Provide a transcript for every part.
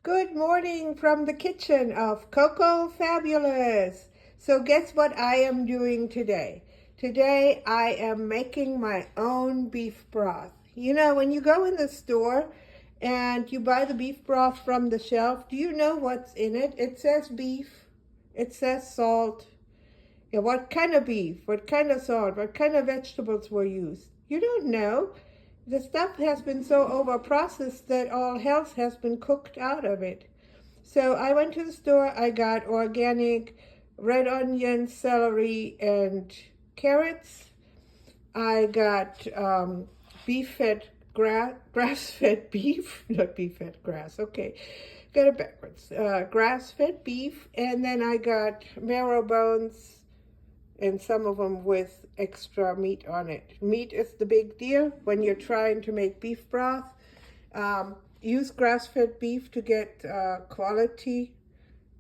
Good morning from the kitchen of Coco Fabulous. So guess what I am doing today? Today I am making my own beef broth. You know, when you go in the store and you buy the beef broth from the shelf, do you know what's in it? It says beef, it says salt. Yeah, what kind of beef, what kind of salt, what kind of vegetables were used? You don't know. The stuff has been so over-processed that all health has been cooked out of it. So I went to the store, I got organic red onion, celery, and carrots. I got beef-fed, grass-fed beef, not beef-fed, grass, okay. Got it backwards. Grass-fed beef, and then I got marrow bones, and some of them with extra meat on it. Meat is the big deal when you're trying to make beef broth. Use grass-fed beef to get quality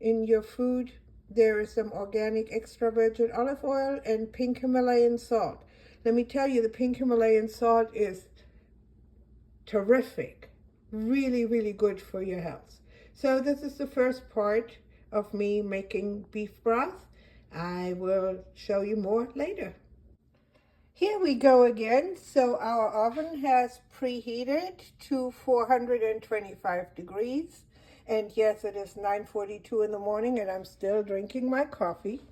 in your food. There is some organic extra virgin olive oil and pink Himalayan salt. Let me tell you, the pink Himalayan salt is terrific. Really, really good for your health. So this is the first part of me making beef broth. I will show you more later. Here we go again. So our oven has preheated to 425 degrees. And yes, it is 9:42 in the morning and I'm still drinking my coffee.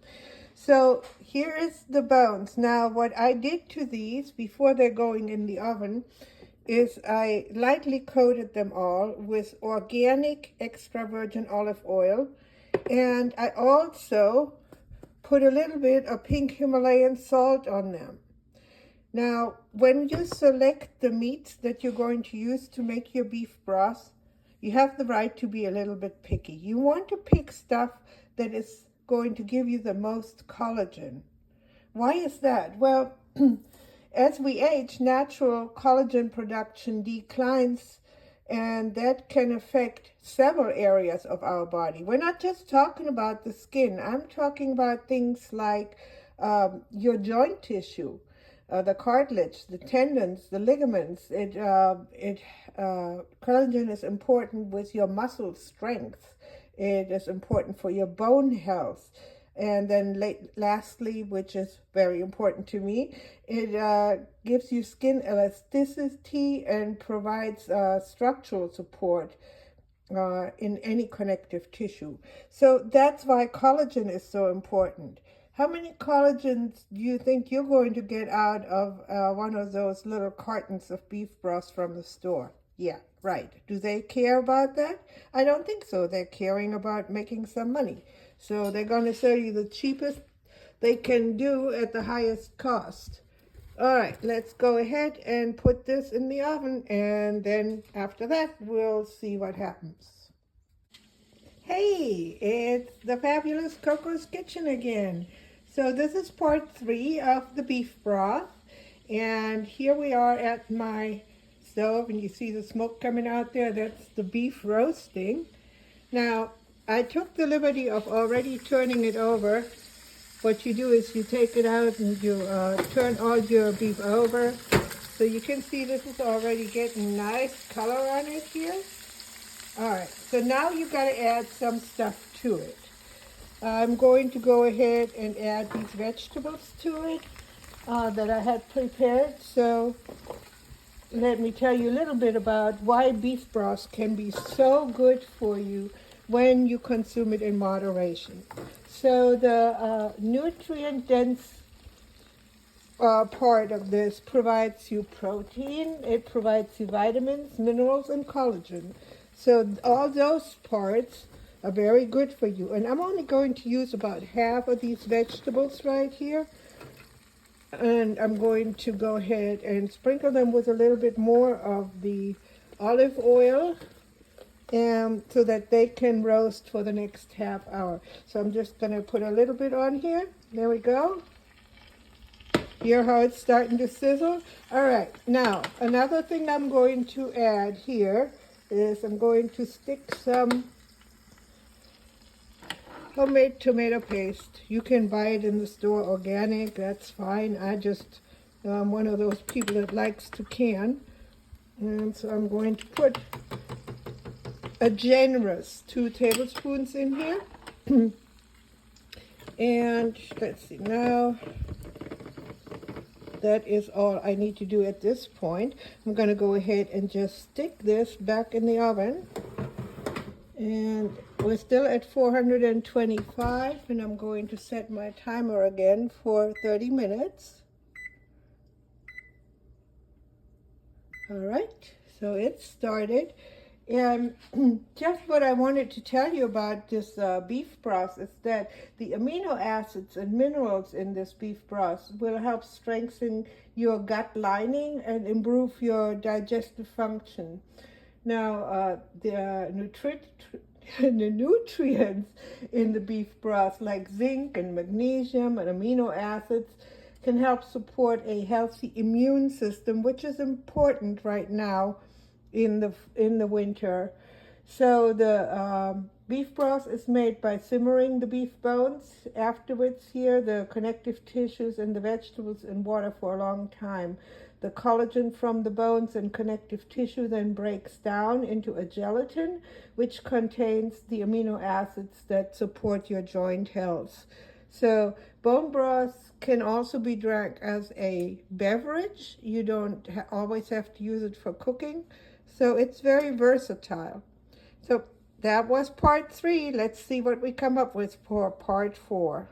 So here is the bones. Now what I did to these before they're going in the oven is I lightly coated them all with organic extra virgin olive oil. And I also put a little bit of pink Himalayan salt on them. Now, when you select the meats that you're going to use to make your beef broth, you have the right to be a little bit picky. You want to pick stuff that is going to give you the most collagen. Why is that? Well, as we age, natural collagen production declines, and that can affect several areas of our body. We're not just talking about the skin. I'm talking about things like your joint tissue, the cartilage, the tendons, the ligaments. Collagen is important with your muscle strength. It is important for your bone health. And then lastly, which is very important to me, it gives you skin elasticity and provides structural support in any connective tissue. So that's why collagen is so important. How many collagens do you think you're going to get out of one of those little cartons of beef broth from the store? Yeah, right. Do they care about that? I don't think so. They're caring about making some money. So they're going to sell you the cheapest they can do at the highest cost. All right, let's go ahead and put this in the oven, and then after that, we'll see what happens. Hey, it's the fabulous Coco's Kitchen again. So this is part 3 of the beef broth, and here we are at my stove, and you see the smoke coming out there. That's the beef roasting. Now, I took the liberty of already turning it over. What you do is you take it out and you turn all your beef over. So you can see this is already getting nice color on it here. All right, so now you've got to add some stuff to it. I'm going to go ahead and add these vegetables to it that I had prepared. So let me tell you a little bit about why beef broth can be so good for you when you consume it in moderation. So the nutrient-dense part of this provides you protein, it provides you vitamins, minerals, and collagen. So all those parts are very good for you. And I'm only going to use about half of these vegetables right here. And I'm going to go ahead and sprinkle them with a little bit more of the olive oil, so that they can roast for the next half hour. So I'm just going to put a little bit on here. There we go. Hear how it's starting to sizzle? All right, now another thing I'm going to add here is I'm going to stick some homemade tomato paste. You can buy it in the store organic, that's fine. I'm one of those people that likes to can. And so I'm going to put a generous 2 tablespoons in here. And let's see, now that is all I need to do at this point. I'm going to go ahead and just stick this back in the oven. And we're still at 425, and I'm going to set my timer again for 30 minutes. All right, so it started. And just what I wanted to tell you about this beef broth is that the amino acids and minerals in this beef broth will help strengthen your gut lining and improve your digestive function. Now, the nutrients in the beef broth, like zinc and magnesium and amino acids, can help support a healthy immune system, which is important right now in the winter. So the beef broth is made by simmering the beef bones. Afterwards, here the connective tissues and the vegetables in water for a long time. The collagen from the bones and connective tissue then breaks down into a gelatin, which contains the amino acids that support your joint health. So bone broth can also be drank as a beverage. You don't always have to use it for cooking. So it's very versatile. So that was part 3. Let's see what we come up with for part 4.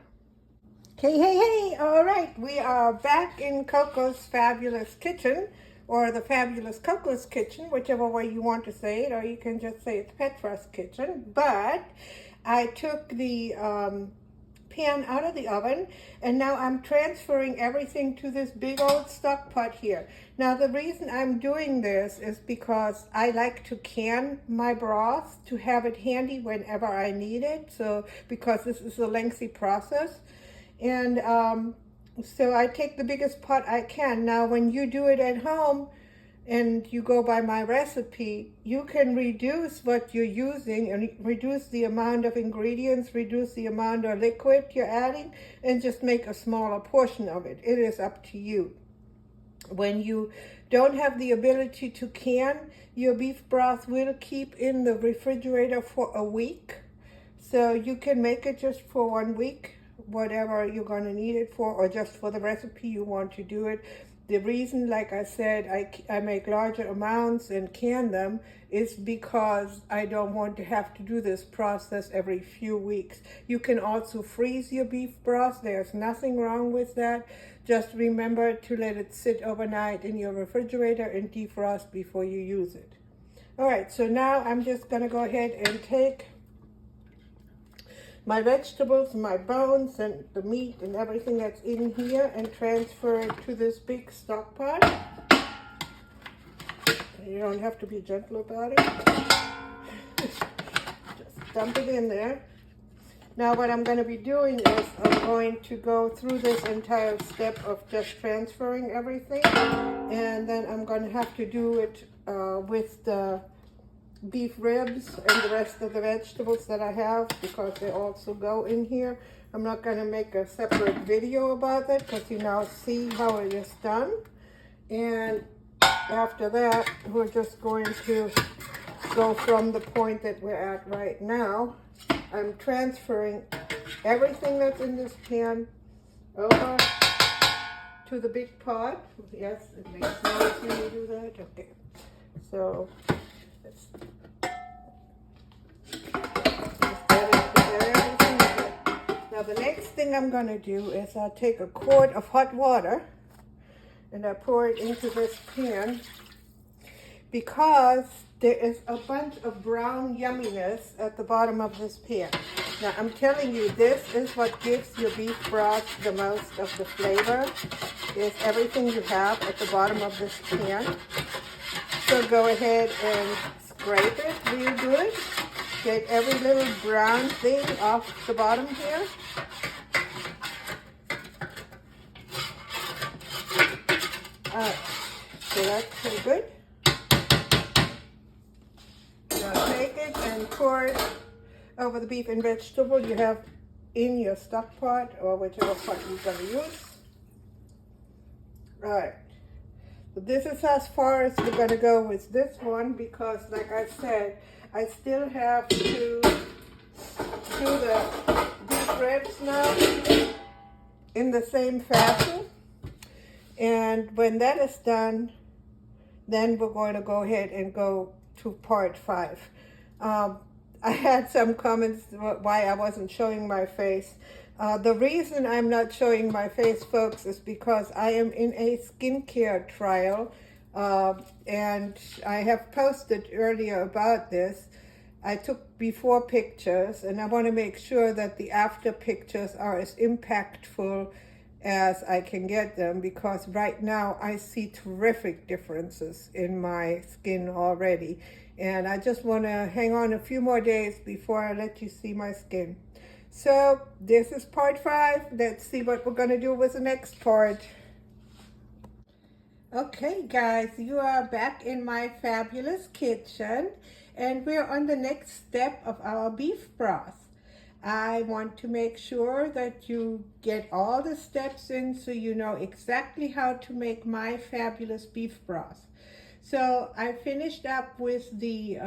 Hey, all right, we are back in Coco's Fabulous Kitchen, or the Fabulous Coco's Kitchen, whichever way you want to say it, or you can just say it's Petra's Kitchen. But I took the pan out of the oven, and now I'm transferring everything to this big old stock pot here. Now the reason I'm doing this is because I like to can my broth to have it handy whenever I need it, so because this is a lengthy process. And so I take the biggest pot I can. Now when you do it at home and you go by my recipe, you can reduce what you're using and reduce the amount of ingredients, reduce the amount of liquid you're adding, and just make a smaller portion of it. It is up to you. When you don't have the ability to can, your beef broth will keep in the refrigerator for a week. So you can make it just for 1 week, whatever you're going to need it for, or just for the recipe you want to do it. The reason, like I said, I make larger amounts and can them is because I don't want to have to do this process every few weeks. You can also freeze your beef broth. There's nothing wrong with that. Just remember to let it sit overnight in your refrigerator and defrost before you use it. All right, so now I'm just going to go ahead and take my vegetables, my bones, and the meat and everything that's in here and transfer it to this big stock pot. You don't have to be gentle about it. Just dump it in there. Now what I'm going to be doing is I'm going to go through this entire step of just transferring everything, and then I'm going to have to do it with the beef ribs and the rest of the vegetables that I have, because they also go in here. I'm not going to make a separate video about that because you now see how it is done. And after that, we're just going to go from the point that we're at right now. I'm transferring everything that's in this pan over to the big pot. Yes, it makes noise when you do that. Okay, so let's now the next thing I'm going to do is I'll take a quart of hot water and I pour it into this pan, because there is a bunch of brown yumminess at the bottom of this pan. Now I'm telling you, this is what gives your beef broth the most of the flavor, is everything you have at the bottom of this pan. So go ahead and scrape it real good. Get every little brown thing off the bottom here. So that's pretty good. Now take it and pour it over the beef and vegetable you have in your stock pot, or whichever pot you're going to use. All right. So this is as far as we're going to go with this one, because like I said, I still have to do the beef ribs now in the same fashion. And when that is done, then we're going to go ahead and go to part 5. I had some comments why I wasn't showing my face. The reason I'm not showing my face, folks, is because I am in a skincare trial, and I have posted earlier about this. I took before pictures, and I want to make sure that the after pictures are as impactful as I can get them, because right now I see terrific differences in my skin already. And I just want to hang on a few more days before I let you see my skin. So this is part 5. Let's see what we're going to do with the next part. Okay guys, you are back in my fabulous kitchen, and we're on the next step of our beef broth. I want to make sure that you get all the steps in so you know exactly how to make my fabulous beef broth. So I finished up with the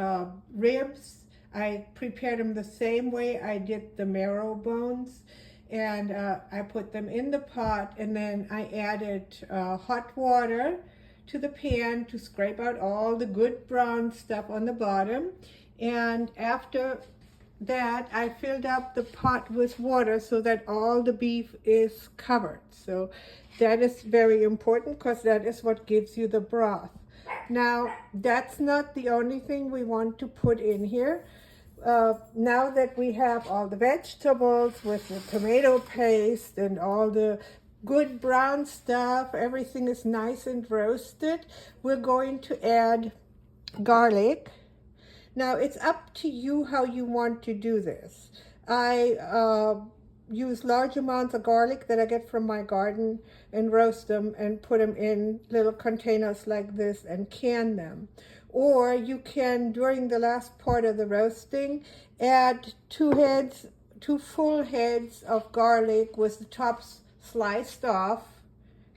ribs. I prepared them the same way I did the marrow bones, and I put them in the pot, and then I added hot water to the pan to scrape out all the good brown stuff on the bottom. And after that, I filled up the pot with water so that all the beef is covered. So that is very important, because that is what gives you the broth. Now, that's not the only thing we want to put in here. Now that we have all the vegetables with the tomato paste and all the good brown stuff, everything is nice and roasted, we're going to add garlic. Now, it's up to you how you want to do this. I use large amounts of garlic that I get from my garden and roast them and put them in little containers like this and can them. Or you can, during the last part of the roasting, add 2 full heads of garlic with the tops sliced off.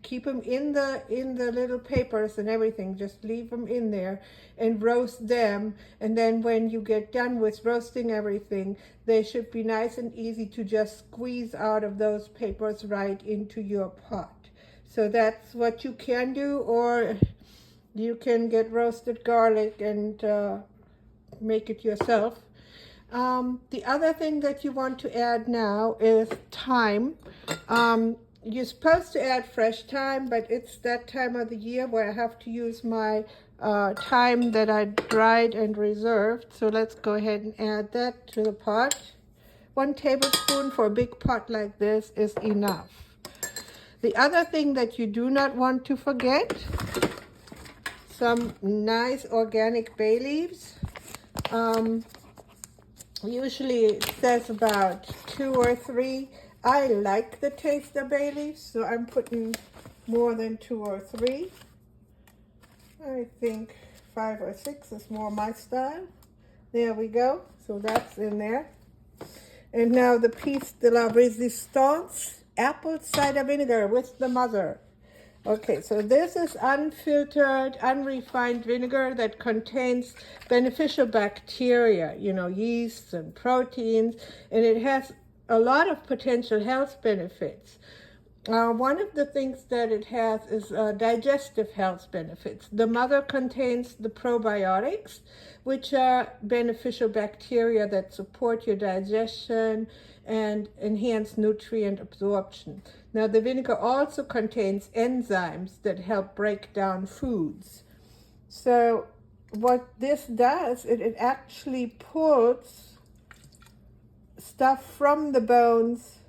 Keep them in the little papers and everything. Just leave them in there and roast them. And then when you get done with roasting everything, they should be nice and easy to just squeeze out of those papers right into your pot. So that's what you can do, or you can get roasted garlic and make it yourself. The other thing that you want to add now is thyme. You're supposed to add fresh thyme, but it's that time of the year where I have to use my thyme that I dried and reserved. So let's go ahead and add that to the pot. 1 tablespoon for a big pot like this is enough. The other thing that you do not want to forget, some nice organic bay leaves. Usually it says about 2 or 3. I like the taste of bay leaves, so I'm putting more than 2 or 3. I think 5 or 6 is more my style. There we go. So that's in there. And now the piece de la resistance, apple cider vinegar with the mother. Okay, so this is unfiltered, unrefined vinegar that contains beneficial bacteria, you know, yeasts and proteins, and it has a lot of potential health benefits. One of the things that it has is digestive health benefits. The mother contains the probiotics, which are beneficial bacteria that support your digestion and enhance nutrient absorption. Now, the vinegar also contains enzymes that help break down foods. So what this does, it actually pulls stuff from the bones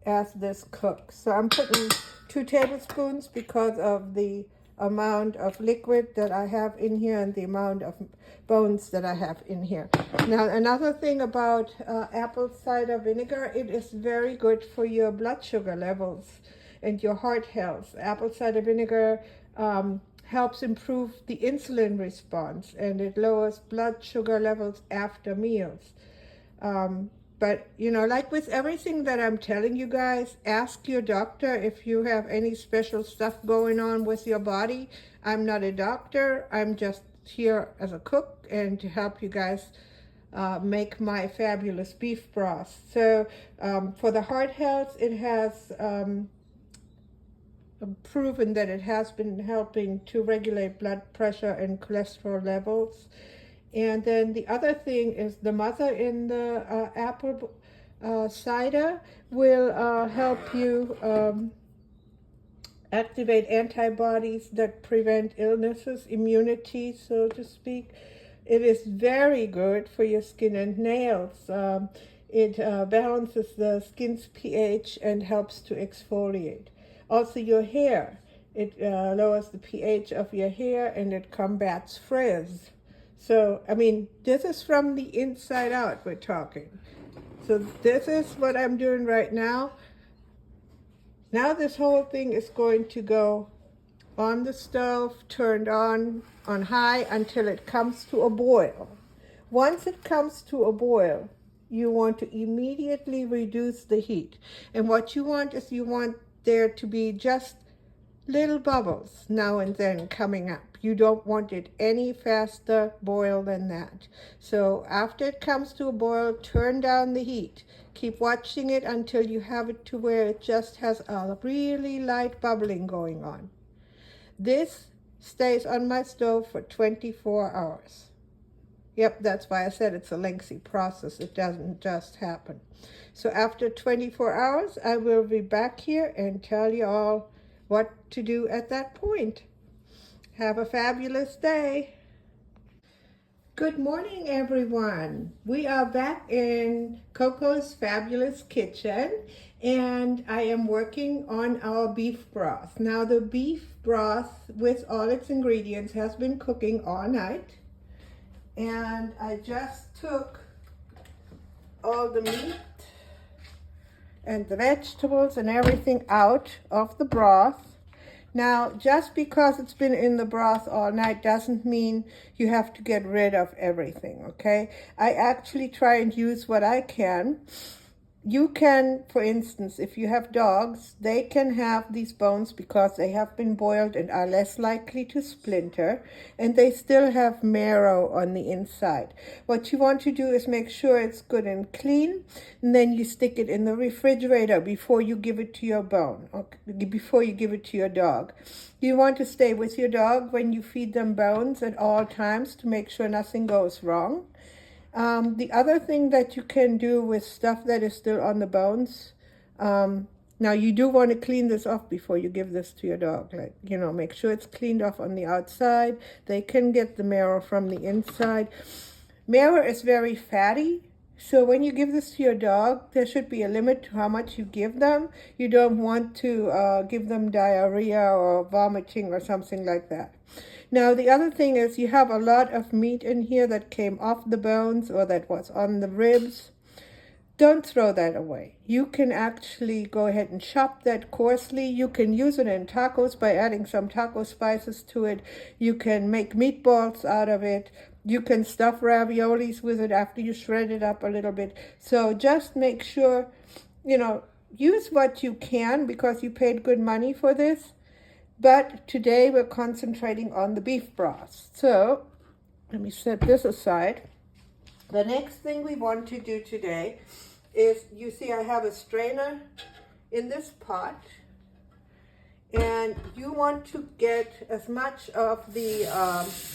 as this cooks. So I'm putting 2 tablespoons because of the amount of liquid that I have in here and the amount of bones that I have in here. Now, another thing about apple cider vinegar, it is very good for your blood sugar levels and your heart health. Apple cider vinegar helps improve the insulin response, and it lowers blood sugar levels after meals. But, you know, like with everything that I'm telling you guys, ask your doctor if you have any special stuff going on with your body. I'm not a doctor. I'm just here as a cook and to help you guys make my fabulous beef broth. So for the heart health, it has proven that it has been helping to regulate blood pressure and cholesterol levels. And then the other thing is the mother in the apple cider will help you activate antibodies that prevent illnesses, immunity, so to speak. It is very good for your skin and nails. It balances the skin's pH and helps to exfoliate. Also your hair. It lowers the pH of your hair and it combats frizz. So, I mean, this is from the inside out we're talking. So this is what I'm doing right now. Now this whole thing is going to go on the stove, turned on high until it comes to a boil. Once it comes to a boil, you want to immediately reduce the heat. And what you want is you want there to be just little bubbles now and then coming up. You don't want it any faster boil than that. So after it comes to a boil, turn down the heat. Keep watching it until you have it to where it just has a really light bubbling going on. This stays on my stove for 24 hours. Yep, that's why I said it's a lengthy process. It doesn't just happen. So after 24 hours, I will be back here and tell you all what to do at that point. Have a fabulous day. Good morning, everyone. We are back in Coco's Fabulous Kitchen, and I am working on our beef broth. Now, the beef broth with all its ingredients has been cooking all night, and I just took all the meat and the vegetables and everything out of the broth. Now, just because it's been in the broth all night doesn't mean you have to get rid of everything, okay? I actually try and use what I can. You can, for instance, if you have dogs, they can have these bones because they have been boiled and are less likely to splinter, and they still have marrow on the inside. What you want to do is make sure it's good and clean, and then you stick it in the refrigerator before you give it to your before you give it to your dog. You want to stay with your dog when you feed them bones at all times to make sure nothing goes wrong. The other thing that you can do with stuff that is still on the bones, now you do want to clean this off before you give this to your dog. Like, you know, make sure it's cleaned off on the outside. They can get the marrow from the inside. Marrow is very fatty, so when you give this to your dog, there should be a limit to how much you give them. You don't want to give them diarrhea or vomiting or something like that. Now, the other thing is you have a lot of meat in here that came off the bones or that was on the ribs. Don't throw that away. You can actually go ahead and chop that coarsely. You can use it in tacos by adding some taco spices to it. You can make meatballs out of it. You can stuff raviolis with it after you shred it up a little bit. So just make sure, you know, use what you can because you paid good money for this. But today we're concentrating on the beef broth. So let me set this aside. The next thing we want to do today is, you see I have a strainer in this pot. And you want to get as much of the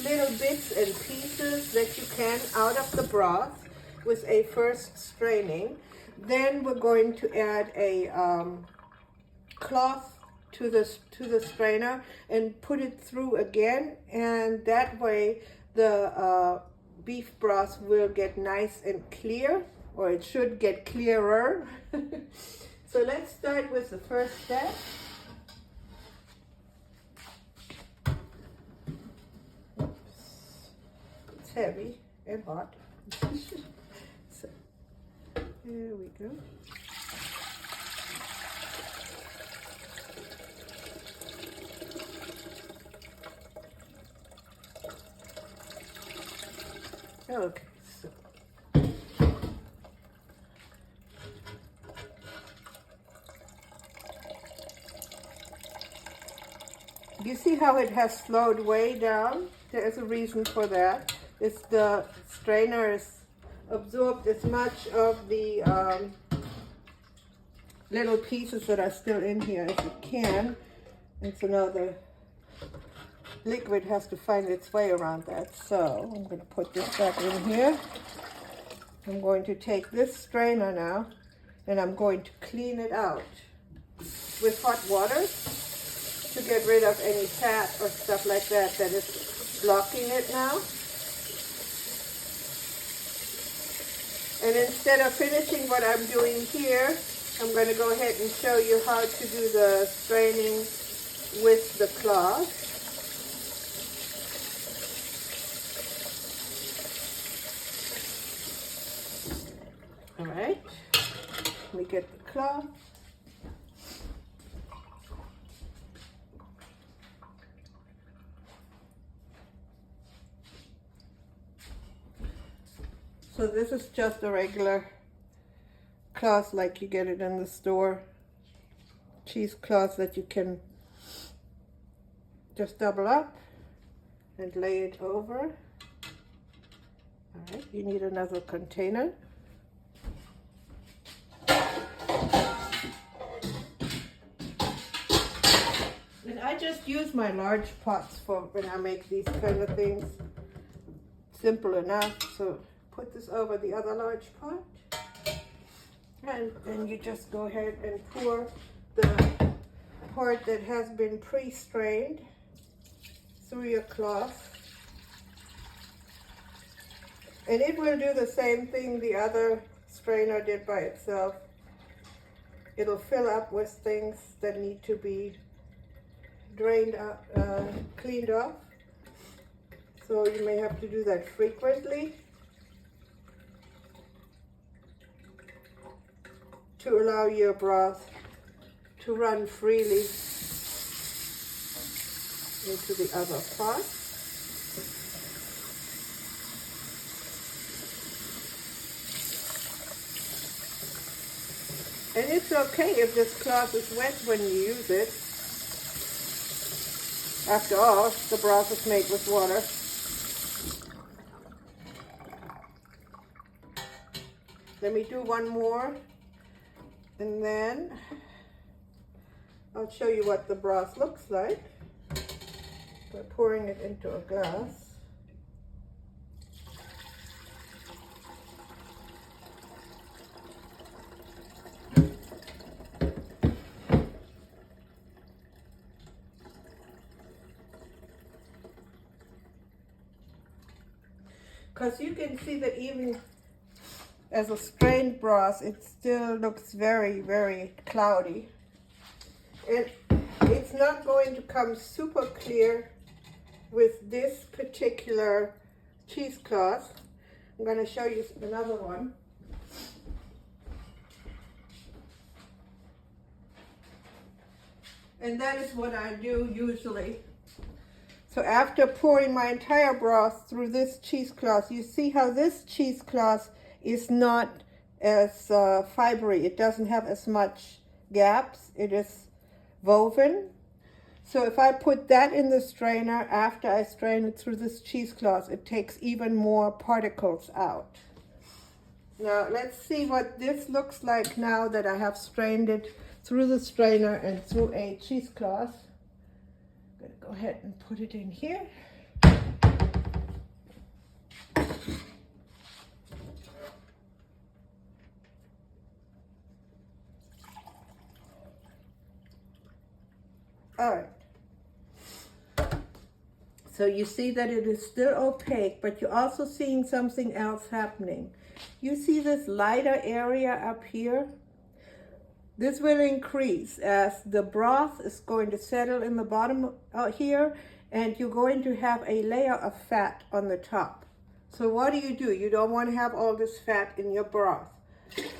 little bits and pieces that you can out of the broth with a first straining. Then we're going to add a cloth to the strainer and put it through again, and that way the beef broth will get nice and clear, or it should get clearer. So let's start with the first step. It's heavy and hot. So there we go. Okay, so you see how it has slowed way down? There is a reason for that. It's the strainer is absorbed as much of the little pieces that are still in here as it can. And so now the liquid has to find its way around that. So I'm going to put this back in here. I'm going to take this strainer now and I'm going to clean it out with hot water to get rid of any fat or stuff like that that is blocking it now. And instead of finishing what I'm doing here, I'm going to go ahead and show you how to do the straining with the cloth. All right, let me get the cloth. So this is just a regular cloth like you get it in the store. Cheesecloth that you can just double up and lay it over. All right, you need another container. And I just use my large pots for when I make these kind of things. Simple enough. So put this over the other large pot. And then you just go ahead and pour the part that has been pre-strained through your cloth. And it will do the same thing the other strainer did by itself. It'll fill up with things that need to be drained up, cleaned off. So you may have to do that frequently to allow your broth to run freely into the other pot. And it's okay if this cloth is wet when you use it. After all, the broth is made with water. Let me do one more. And then I'll show you what the broth looks like by pouring it into a glass. Because you can see that even as a strained broth, it still looks very, very cloudy. And it's not going to come super clear with this particular cheesecloth. I'm going to show you another one. And that is what I do usually. So after pouring my entire broth through this cheesecloth, you see how this cheesecloth is not as fibery. It doesn't have as much gaps. It is woven. So if I put that in the strainer after I strain it through this cheesecloth, it takes even more particles out. Now let's see what this looks like now that I have strained it through the strainer and through a cheesecloth. I'm going to go ahead and put it in here. All right. So you see that it is still opaque, but you're also seeing something else happening. You see this lighter area up here? This will increase as the broth is going to settle in the bottom here, and you're going to have a layer of fat on the top. So what do? You don't want to have all this fat in your broth.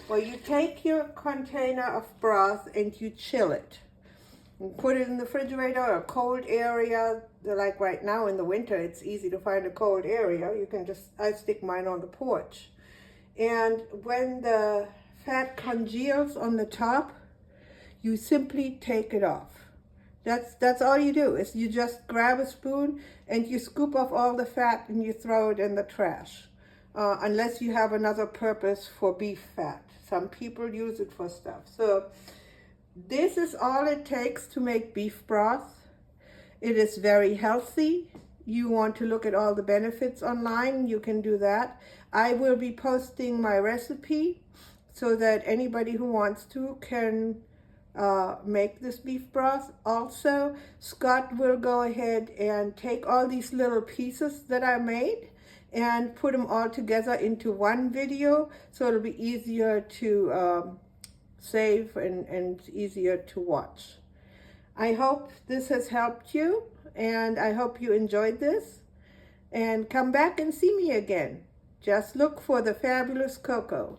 Well, you take your container of broth and you chill it. And put it in the refrigerator or a cold area. Like right now in the winter, it's easy to find a cold area. You can just, I stick mine on the porch. And when the fat congeals on the top, you simply take it off. That's all you do, is you just grab a spoon and you scoop off all the fat and you throw it in the trash. Unless you have another purpose for beef fat. Some people use it for stuff. So this is all it takes to make beef broth. It is very healthy. You want to look at all the benefits online, you can do that. I will be posting my recipe so that anybody who wants to can make this beef broth. Also, Scott will go ahead and take all these little pieces that I made and put them all together into one video, so it'll be easier to save and easier to watch. I hope this has helped you, and I hope you enjoyed this. And come back and see me again. Just look for the Fabulous Coco.